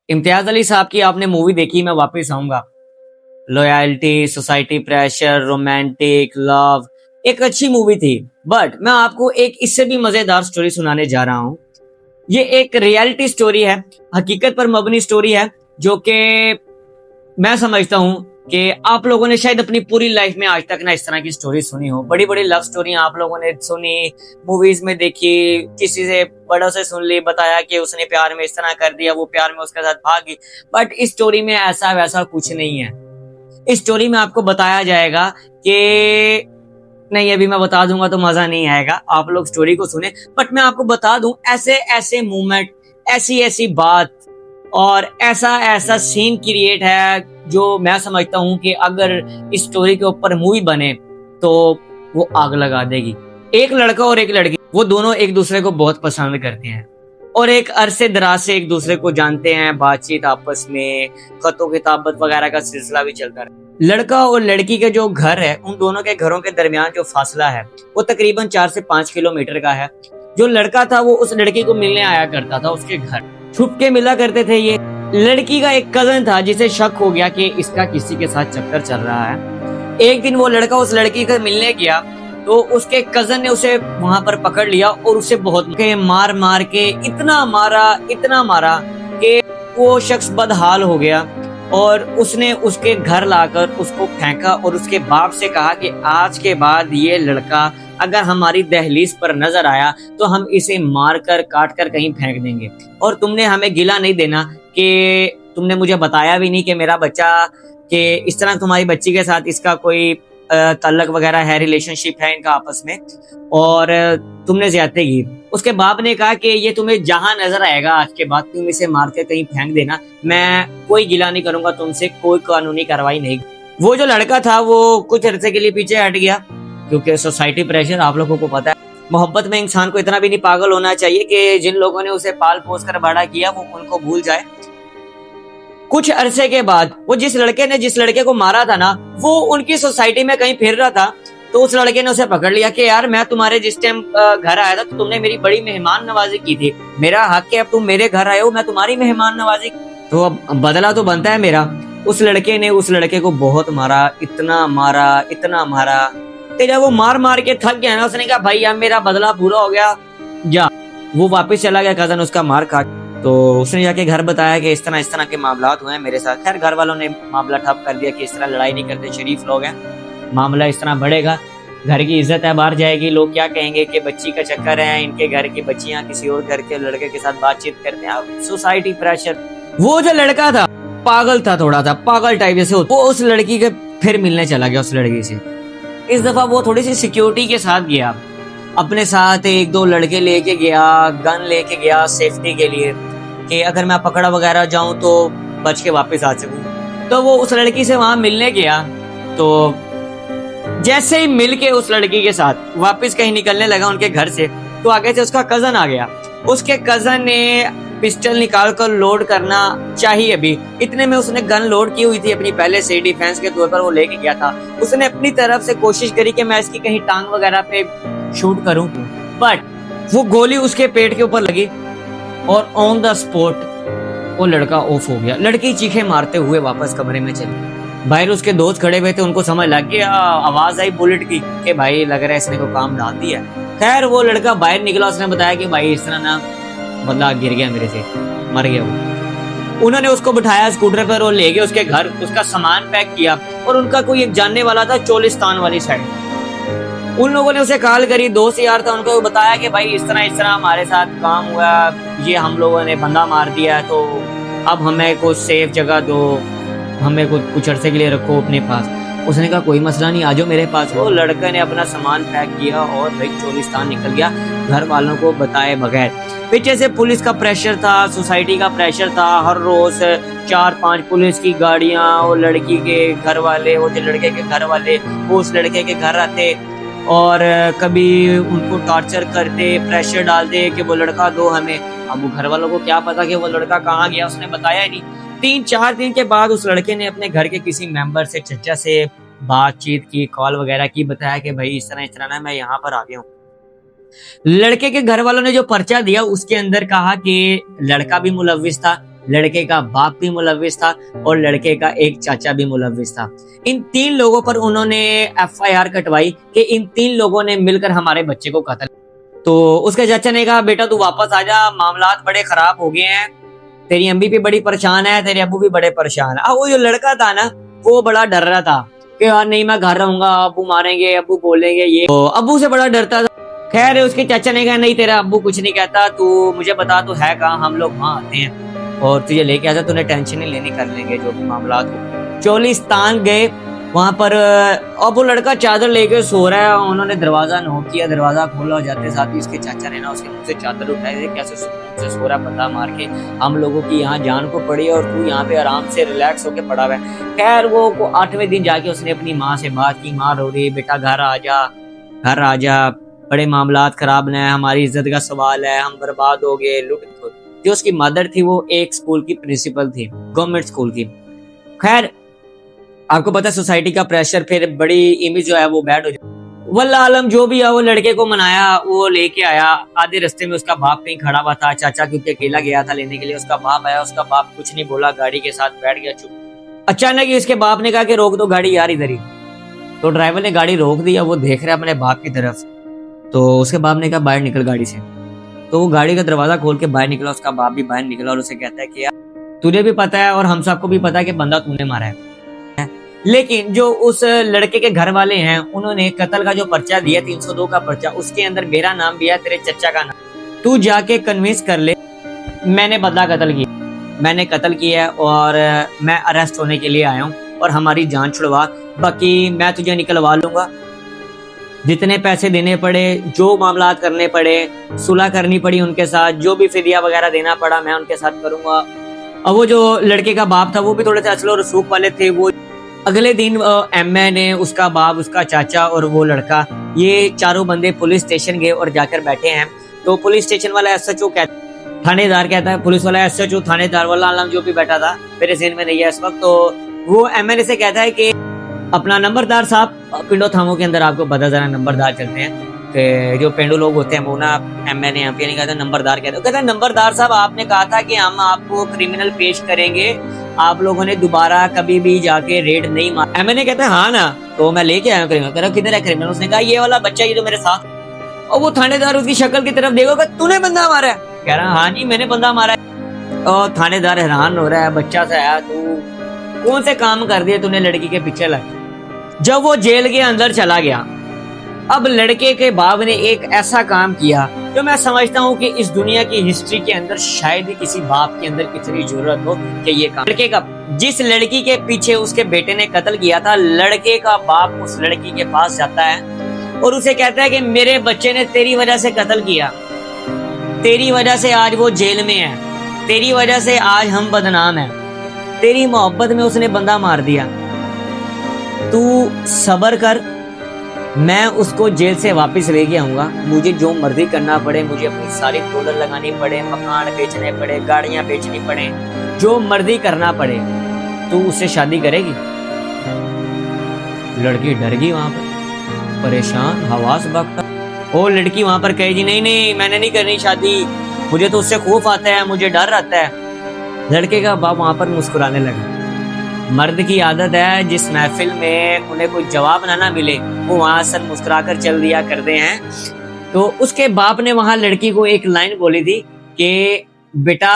इम्तियाज अली साहब की आपने मूवी देखी, मैं वापस आऊंगा। Loyalty, society pressure, romantic love, एक अच्छी मूवी थी। बट मैं आपको एक इससे भी मजेदार स्टोरी सुनाने जा रहा हूँ। ये एक रियलिटी स्टोरी है, हकीकत पर मबनी स्टोरी है, जो कि मैं समझता हूँ कि आप लोगों ने शायद अपनी पूरी लाइफ में आज तक ना इस तरह की स्टोरी सुनी हो। बड़ी बड़ी लव स्टोरी आप लोगों ने सुनी, मूवीज में देखी, किसी से बड़ों से सुन ली, बताया कि उसने प्यार में इस तरह कर दिया, वो प्यार में उसके साथ भागी। बट इस स्टोरी में ऐसा वैसा कुछ नहीं है। इस स्टोरी में आपको बताया जाएगा कि नहीं, अभी मैं बता दूंगा तो मजा नहीं आएगा, आप लोग स्टोरी को सुने। बट मैं आपको बता दूं, ऐसे ऐसे मूवमेंट, ऐसी ऐसी बात और ऐसा ऐसा सीन क्रिएट है जो मैं समझता हूं कि अगर इस स्टोरी के ऊपर मूवी बने तो वो आग लगा देगी। एक लड़का और एक लड़की, वो दोनों एक दूसरे को बहुत पसंद करते हैं और एक अरसे दराज से एक दूसरे को जानते हैं, बातचीत आपस में, खतों किताबत वगैरह का सिलसिला भी चलता है। लड़का और लड़की के जो घर है, उन दोनों के घरों के दरमियान जो फासला है वो तकरीबन 4 से 5 किलोमीटर का है। जो लड़का था वो उस लड़की को मिलने आया करता था उसके घर, छुप के मिला करते थे। ये लड़की का एक कजन था जिसे शक हो गया कि इसका किसी के साथ चक्कर चल रहा है। एक दिन वो लड़का उस लड़की से मिलने गया तो उसके कजन ने उसे वहां पर पकड़ लिया और उसे बहुत मार मार के इतना मारा कि वो शख्स बदहाल हो गया। और उसने उसके घर लाकर उसको फेंका और उसके बाप से कहा कि आज के बाद ये लड़का अगर हमारी दहलीज पर नजर आया तो हम इसे मार कर काट कर कहीं फेंक देंगे, और तुमने हमें गिला नहीं देना कि तुमने मुझे बताया भी नहीं कि मेरा बच्चा, कि इस तरह तुम्हारी बच्ची के साथ इसका कोई तल्लक वगैरह है, रिलेशनशिप है इनका आपस में, और तुमने ज्यादती की। उसके बाप ने कहा कि ये तुम्हें जहां नजर आएगा आज के बाद तुम इसे मार के कहीं फेंक देना, मैं कोई गिला नहीं करूंगा तुमसे, कोई कानूनी कार्रवाई नहीं। वो जो लड़का था वो कुछ अरसे के लिए पीछे हट गया, क्योंकि सोसाइटी प्रेशर आप लोगों को पता है। मोहब्बत में इंसान को इतना भी नहीं पागल होना चाहिए कि जिन लोगों ने उसे पाल पोस कर बड़ा किया वो उनको भूल जाए। कुछ अरसे के बाद वो जिस लड़के ने जिस लड़के को मारा था ना, वो उनकी सोसाइटी में कहीं फिर रहा था। तो उस लड़के ने उसे पकड़ लिया कि यार, मैं तुम्हारे जिस टाइम घर आया था तो तुमने मेरी बड़ी मेहमान नवाजी की थी, मेरा हक है, अब तुम मेरे घर आए हो, मैं तुम्हारी मेहमान नवाजी, तो अब बदला तो बनता है मेरा। उस लड़के ने उस लड़के को बहुत मारा, इतना मारा कि जब वो मार मार के थक गया ना, उसने कहा भाई अब मेरा बदला पूरा हो गया, जा। वो वापस चला गया कजन उसका मार खा। तो उसने जाके घर बताया कि इस तरह के मामलात हुए हैं मेरे साथ। खैर घर वालों ने मामला ठप कर दिया कि इस तरह लड़ाई नहीं करते, शरीफ लोग हैं, मामला इस तरह बढ़ेगा, घर की इज्जत है बाहर जाएगी, लोग क्या कहेंगे कि बच्ची का चक्कर है, इनके घर की बच्चियां किसी और घर के लड़के के साथ बातचीत करते हैं, सोसाइटी प्रेशर। वो जो लड़का था पागल था, थोड़ा सा पागल टाइप जैसे, वो उस लड़की के फिर मिलने चला गया उस लड़की से। इस दफा वो थोड़ी सी सिक्योरिटी के साथ गया, अपने साथ एक दो लड़के लेके गया, गन लेके गया सेफ्टी के लिए, कि अगर मैं पकड़ा वगैरह जाऊं तो बच के वापस आ सकूं। तो वो उस लड़की से वहां मिलने गया, तो जैसे ही मिल के उस लड़की के साथ वापस कहीं निकलने लगा उनके घर से, तो आगे से उसका कजन आ गया। उसके कजन ने पिस्टल निकाल कर लोड करना चाहिए, अभी इतने में उसने गन लोड की हुई थी अपनी, पहले से डिफेंस के तौर पर वो लेके गया था। उसने अपनी तरफ से कोशिश करी कि मैं इसकी कहीं टांग वगैरह पे शूट करूं, बट वो गोली उसके पेट के ऊपर लगी और ऑन द स्पॉट वो लड़का ऑफ हो गया। लड़की चीखे मारते हुए वापस कमरे में चली। बाहर उसके दोस्त खड़े हुए थे, उनको समझ लग गया, आवाज आई बुलेट की कि भाई लग रहा है इसने को काम डाल दिया। खैर वो लड़का बाहर निकला, उसने बताया कि भाई इस तरह ना बंदा गिर गया मेरे से, मर गया वो। उन्होंने उसको बिठाया स्कूटर पर और ले गए उसके घर, उसका सामान पैक किया, और उनका कोई एक जानने वाला था चोलिस्तान वाली साइड। उन लोगों ने उसे कॉल करी, दोस्त यार था, उनको बताया कि भाई इस तरह हमारे साथ काम हुआ, ये हम लोगों ने बंदा मार दिया, तो अब हमें कुछ सेफ जगह दो, हमें कुछ अरसे के लिए रखो अपने पास। उसने कहा कोई मसला नहीं, आ जाओ मेरे पास। वो लड़के ने अपना सामान पैक किया और भाई चोलिस्तान निकल गया घर वालों को बताए बगैर। पीछे से पुलिस का प्रेशर था, सोसाइटी का प्रेशर था, हर रोज 4-5 पुलिस की गाड़ियां, वो लड़की के घर वाले, वो जो लड़के के घर वाले वो उस लड़के के घर आते और कभी उनको टॉर्चर करते, प्रेशर डालते कि वो लड़का दो हमें। अब वो घर वालों को क्या पता कि वो लड़का कहाँ गया, उसने बताया ही नहीं। 3-4 दिन के बाद उस लड़के ने अपने घर के किसी मेंबर से, चचा से बातचीत की, कॉल वगैरह की, बताया कि भाई इस तरह ना मैं यहाँ पर आ गया हूँ। लड़के के घर वालों ने जो पर्चा दिया उसके अंदर कहा कि लड़का भी मुलविस था, लड़के का बाप भी मुलव्विस था और लड़के का एक चाचा भी मुलव्विस था। इन 3 लोगों पर उन्होंने FIR कटवाई कि इन 3 लोगों ने मिलकर हमारे बच्चे को कत्ल। तो उसके चाचा ने कहा बेटा तू वापस आ जा, मामलात बड़े खराब हो गए हैं, तेरी अम्मी भी बड़ी परेशान है, तेरे अब्बू भी बड़े परेशान है। वो जो लड़का था ना वो बड़ा डर रहा था कि यार नहीं मैं घर रहूंगा, अब्बू मारेंगे, अब्बू बोलेंगे, ये तो अब्बू से बड़ा डरता था। खैर उसके चाचा ने कहा नहीं तेरा अब्बू कुछ नहीं कहता, तू मुझे बता तू है कहाँ, हम लोग वहाँ आते हैं और तुझे लेके आता, तूने टेंशन नहीं लेनी, कर लेंगे जो भी मामला हो। चोलिस्तान गए, वहां पर अब वो लड़का चादर लेके सो रहा है। उन्होंने दरवाजा नॉक किया, दरवाजा खोला, जाते साथ ही उसके चाचा ने ना उसके मुंह से चादर उठाई थी, कैसे सो रहा बंदा मार के, हम लोगों की यहाँ जान को पड़ी और तू यहाँ पे आराम से रिलैक्स होके पड़ा हुआ है। खैर वो 8वें दिन जाके उसने अपनी माँ से बात की, माँ रो रही बेटा घर आ जा, घर आ जा, बड़े मामलात खराब न है, हमारी इज्जत का सवाल है, हम बर्बाद हो गए, लुट। जो उसकी मदर थी वो एक स्कूल की प्रिंसिपल थी, गवर्नमेंट स्कूल की। खैर आपको पता है सोसाइटी का प्रेशर, फिर बड़ी इमेज जो है वो बैड हो जाती। वल्लाह आलम जो भी है वो लड़के को मनाया, वो लेके आया। आधे रास्ते में उसका बाप कहीं खड़ा हुआ था, चाचा क्योंकि अकेला गया था लेने के लिए, उसका बाप आया, उसका बाप कुछ नहीं बोला, गाड़ी के साथ बैठ गया चुप। अचानक ही उसके बाप ने कहा कि रोक दो गाड़ी यार इधर ही। तो ड्राइवर ने गाड़ी रोक दिया, वो देख रहा है अपने बाप की तरफ। तो उसके बाप ने कहा बाहर निकल गाड़ी से। तो वो गाड़ी का दरवाजा खोल के बाहर निकला, उसका बाप भी बाहर निकला और उसे कहता है कि यार तुझे भी पता है और हम सबको भी पता है कि बंदा तूने मारा है, लेकिन जो उस लड़के के घर वाले हैं उन्होंने कत्ल का जो पर्चा दिया 302 का पर्चा, उसके अंदर मेरा नाम भी है, तेरे चचा का नाम, तू जाके कन्विंस कर ले मैंने बदला कत्ल किया, मैंने कत्ल किया और मैं अरेस्ट होने के लिए आया हूँ और हमारी जान छुड़वा, बाकी मैं तुझे निकलवा लूंगा, जितने पैसे देने पड़े, जो मामलात करने पड़े, सुलह करनी पड़ी उनके साथ, जो भी फिदिया वगैरह देना पड़ा मैं उनके साथ करूंगा। अब वो जो लड़के का बाप था वो भी थोड़े से असलो रसूख वाले थे। वो अगले दिन MA ने, उसका बाप, उसका चाचा और वो लड़का, ये चारों बंदे पुलिस स्टेशन गए और जाकर बैठे हैं। तो पुलिस स्टेशन वाला SHO कहता, थानेदार कहता है, पुलिस वाला SHO, थानेदार वाला आलम जो भी बैठा था मेरे ज़हन में नहीं है इस वक्त, तो वो MLA से कहता है कि अपना नंबरदार साहब, पिंडो थामों के अंदर आपको पता, जरा नंबरदार चलते हैं कि जो पेंडू लोग होते हैं वो ना MA ने यहाँ पे नहीं कहता, नंबरदार कहता है नंबरदार साहब आपने कहा था कि हम आपको क्रिमिनल पेश करेंगे, आप लोगों ने दोबारा कभी भी जाके रेड नहीं मारा। MA ने कहता है हाँ ना, तो मैं लेके आया क्रिमिनल। कह रहा किधर है क्रिमिनल? उसने कहा ये वाला बच्चा ये जो मेरे साथ। और वो थानेदार उसकी शक्ल की तरफ देखो, तूने बंदा मारा है? कह रहा हाँ जी मैंने बंदा मारा है। और थानेदार हैरान हो रहा है, बच्चा सा है, तू कौन से काम कर दिए तूने लड़की के पीछे लग। जब वो जेल के अंदर चला गया, अब लड़के के बाप ने एक ऐसा काम किया जो मैं समझता हूँ कि इस दुनिया की हिस्ट्री के अंदर शायद ही किसी बाप के अंदर इतनी जरूरत हो कि ये काम। लड़के का, जिस लड़की के पीछे उसके बेटे ने कत्ल किया था, लड़के का बाप उस लड़की के पास जाता है और उसे कहता है कि मेरे बच्चे ने तेरी वजह से कत्ल किया, तेरी वजह से आज वो जेल में है, तेरी वजह से आज हम बदनाम हैं, तेरी मोहब्बत में उसने बंदा मार दिया, तू सब्र कर, मैं उसको जेल से वापस लेके आऊंगा, मुझे जो मर्जी करना पड़े, मुझे अपनी सारी दौलत लगानी पड़े, मकान बेचने पड़े, गाड़ियां बेचनी पड़े, जो मर्जी करना पड़े, तू उससे शादी करेगी? लड़की डर गई, वहां पर परेशान, हवास बकता। वो लड़की वहां पर कहेगी नहीं नहीं मैंने नहीं करनी शादी, मुझे तो उससे खौफ आता है, मुझे डर आता है। लड़के का बाप वहां पर मुस्कुराने लगा। मर्द की आदत है जिस महफिल में उन्हें कोई जवाब ना मिले वो वहां से मुस्कुराकर चल दिया करते हैं। तो उसके बाप ने वहां लड़की को एक लाइन बोली थी कि बेटा